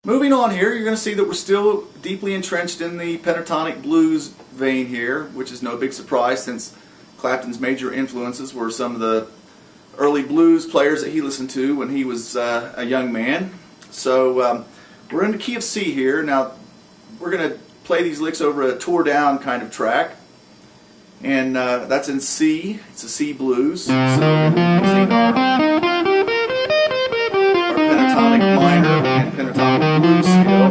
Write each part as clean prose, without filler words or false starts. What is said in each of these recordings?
Moving on here, you're going to see that we're still deeply entrenched in the pentatonic blues vein here, which is no big surprise since Clapton's major influences were some of the early blues players that he listened to when he was a young man. So we're in the key of C here. Now we're going to play these licks over a tore down kind of track, and that's in C. It's a C blues. So using our pentatonic minor and pentatonic blues scale.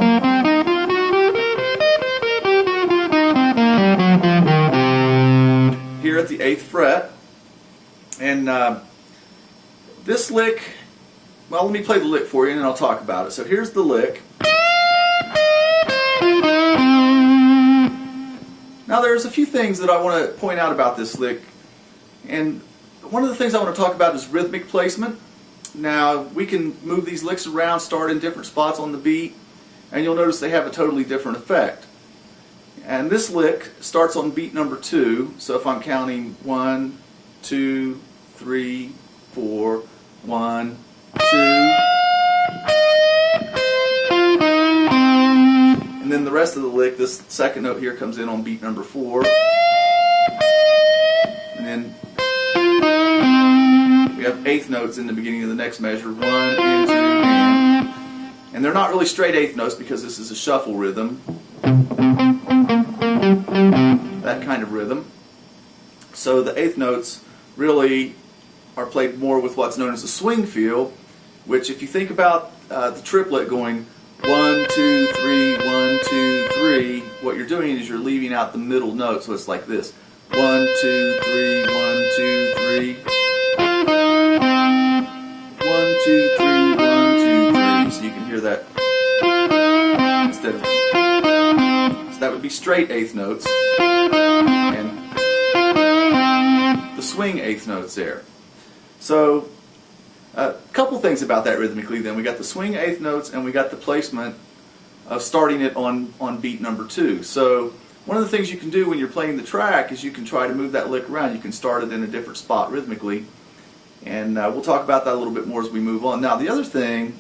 Here at the 8th fret. And this lick, well, let me play the lick for you and then I'll talk about it. So here's the lick. Now there's a few things that I want to point out about this lick. And one of the things I want to talk about is rhythmic placement. Now we can move these licks around, start in different spots on the beat, and you'll notice they have a totally different effect. And this lick starts on beat number 2, so if I'm counting 1, 2, 3, 4, 1, 2, and then the rest of the lick, this second note here comes in on beat number 4, and then we have eighth notes in the beginning of the next measure, 1 and 2 and they're not really straight eighth notes because this is a shuffle rhythm, that kind of rhythm. So the eighth notes really are played more with what's known as a swing feel, which if you think about the triplet going 1, 2, 3, 1, 2, 3, what you're doing is you're leaving out the middle note, so it's like this: 1, 2, 3, 1, 2, 3. 1, 2, 3, 1, 2, 3. So you can hear that instead of. So that would be straight eighth notes, and the swing eighth notes there. So a couple things about that rhythmically. Then we got the swing eighth notes, and we got the placement of starting it on beat number 2. So one of the things you can do when you're playing the track is you can try to move that lick around. You can start it in a different spot rhythmically. And we'll talk about that a little bit more as we move on. Now the other thing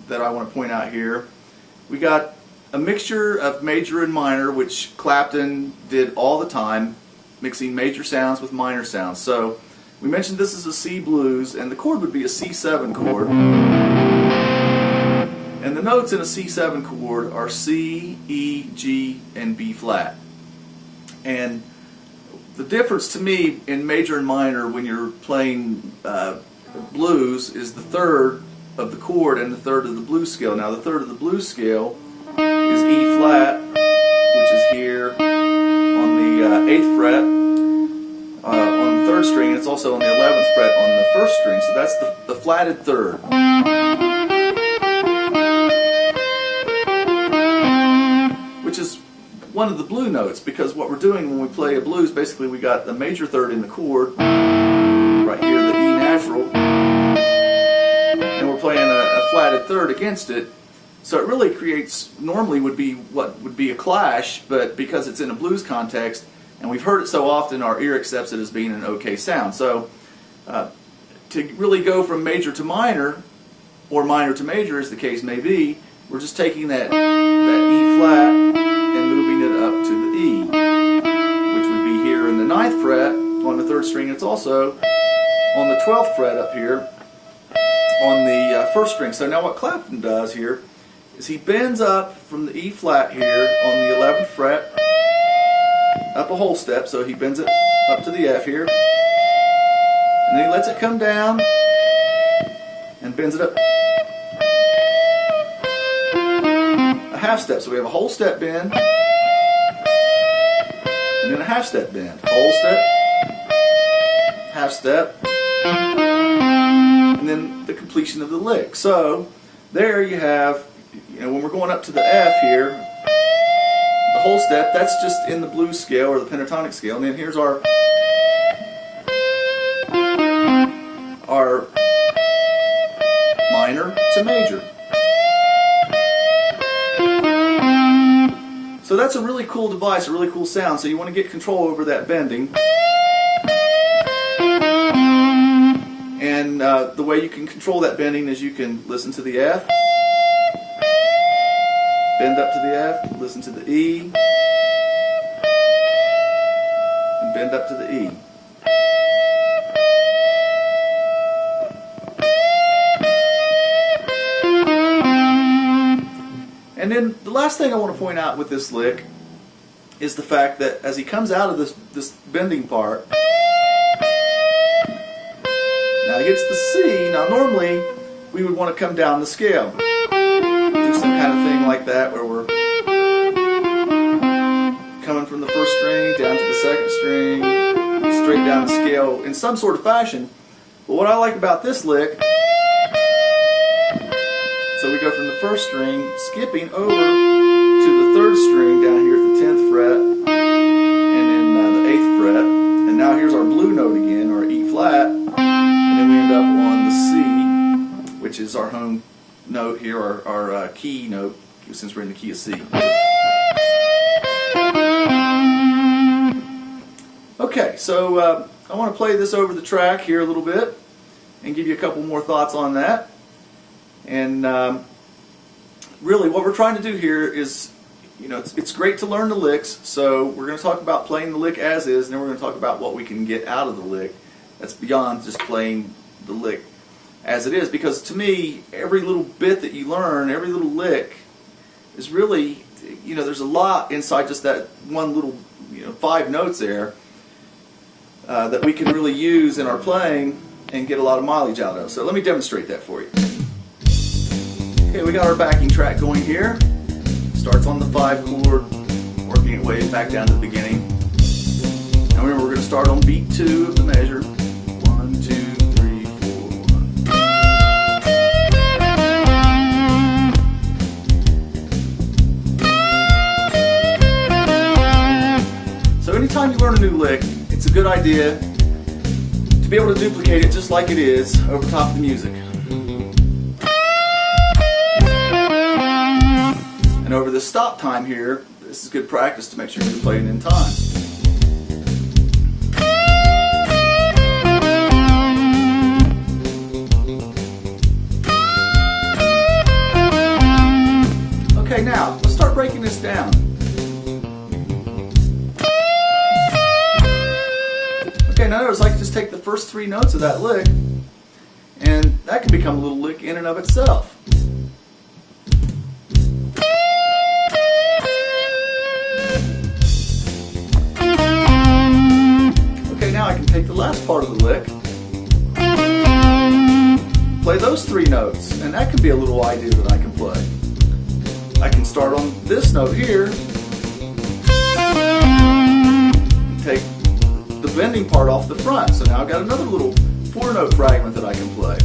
that I want to point out here, we got a mixture of major and minor, which Clapton did all the time, mixing major sounds with minor sounds. So we mentioned this is a C blues, and the chord would be a C7 chord. And the notes in a C7 chord are C, E, G, and B flat. And the difference to me in major and minor when you're playing blues is the third of the chord and the third of the blues scale. Now the third of the blues scale is E flat, which is here on the 8th fret on the 3rd string, and it's also on the 11th fret on the 1st string. So that's the flatted third. Which is one of the blue notes, because what we're doing when we play a blues, basically we got the major third in the chord, right here, the E natural, and we're playing a flatted third against it. So it really creates, normally would be what would be a clash, but because it's in a blues context, and we've heard it so often, our ear accepts it as being an okay sound. So to really go from major to minor, or minor to major as the case may be, we're just taking that E flat and moving it up to the E, which would be here in the 9th fret on the 3rd string. It's also on the 12th fret up here on the 1st string. So now what Clapton does here is he bends up from the E flat here on the 11th fret up a whole step, so he bends it up to the F here, and then he lets it come down and bends it up a half step. So we have a whole step bend, and then a half step bend. Whole step, half step, and then the completion of the lick. So there you have, when we're going up to the F here, the whole step, that's just in the blues scale or the pentatonic scale, and then here's our minor to major. So that's a really cool device, a really cool sound. So you want to get control over that bending. And the way you can control that bending is you can listen to the F, bend up to the F, listen to the E, and bend up to the E. And then the last thing I want to point out with this lick is the fact that as he comes out of this bending part, now he hits the C. Now normally we would want to come down the scale, do some kind of thing like that where we're coming from the first string down to the second string, straight down the scale in some sort of fashion. But what I like about this lick, so we go from the first string, skipping over to the third string down here at the 10th fret, and then the 8th fret, and now here's our blue note again, our E flat, and then we end up on the C, which is our home note here, our key note, since we're in the key of C. Okay, so I want to play this over the track here a little bit and give you a couple more thoughts on that. And really what we're trying to do here is, you know, it's great to learn the licks, so we're going to talk about playing the lick as is, and then we're going to talk about what we can get out of the lick that's beyond just playing the lick as it is, because to me, every little bit that you learn, every little lick is really, you know, there's a lot inside just that one little, 5 notes there that we can really use in our playing and get a lot of mileage out of. So let me demonstrate that for you. Okay, we got our backing track going here. Starts on the 5 chord, working its way back down to the beginning. Now remember, we're going to start on beat 2 of the measure. 1, 2, 3, 4, 1. So anytime you learn a new lick, it's a good idea to be able to duplicate it just like it is over top of the music. And over the stop time here, this is good practice to make sure you're playing in time. Okay, now let's start breaking this down. Okay, now notice I can just take the first 3 notes of that lick, and that can become a little lick in and of itself. Now I can take the last part of the lick, play those 3 notes, and that can be a little idea that I can play. I can start on this note here, and take the bending part off the front, so now I've got another little 4-note fragment that I can play.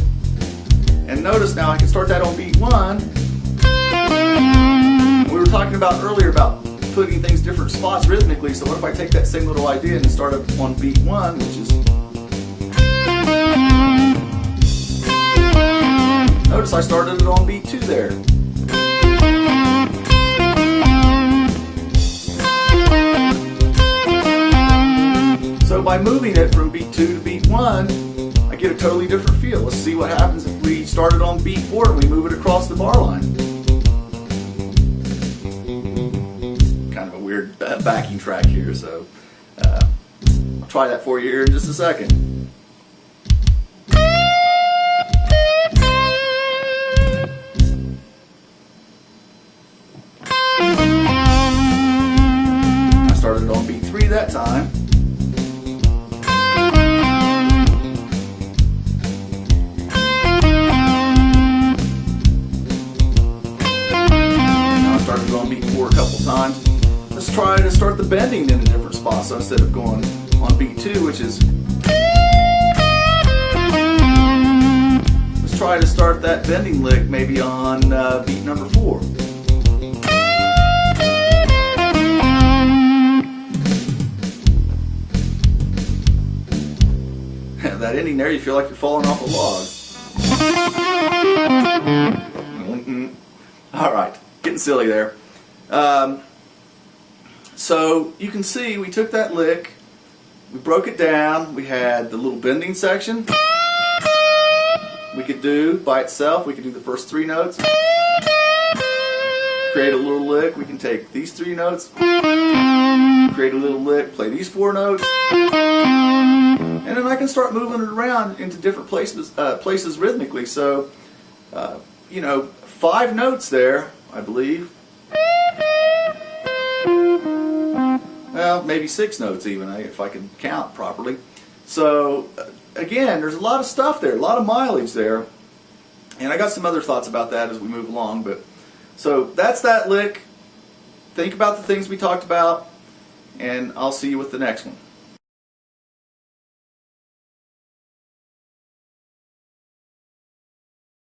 And notice now I can start that on beat 1. We were talking about earlier about putting things different spots rhythmically, so what if I take that same little idea and start up on beat 1, which is, notice I started it on beat 2 there. So by moving it from beat 2 to beat 1, I get a totally different feel. Let's see what happens if we started on beat 4 and we move it across the bar line. Weird backing track here, so I'll try that for you here in just a second. I started on beat 3 that time. Now I started on beat 4 a couple times. Let's try to start the bending in a different spot. So instead of going on beat 2, which is, let's try to start that bending lick maybe on beat number 4. That ending there, you feel like you're falling off a log. All right, getting silly there. So you can see we took that lick, we broke it down, we had the little bending section we could do by itself, we could do the first 3 notes, create a little lick. We can take these 3 notes, create a little lick, play these 4 notes, and then I can start moving it around into different places rhythmically. So, you know, 5 notes there, I believe. Well, maybe 6 notes even, if I can count properly. So, again, there's a lot of stuff there, a lot of mileage there. And I got some other thoughts about that as we move along. But so that's that lick. Think about the things we talked about, and I'll see you with the next one.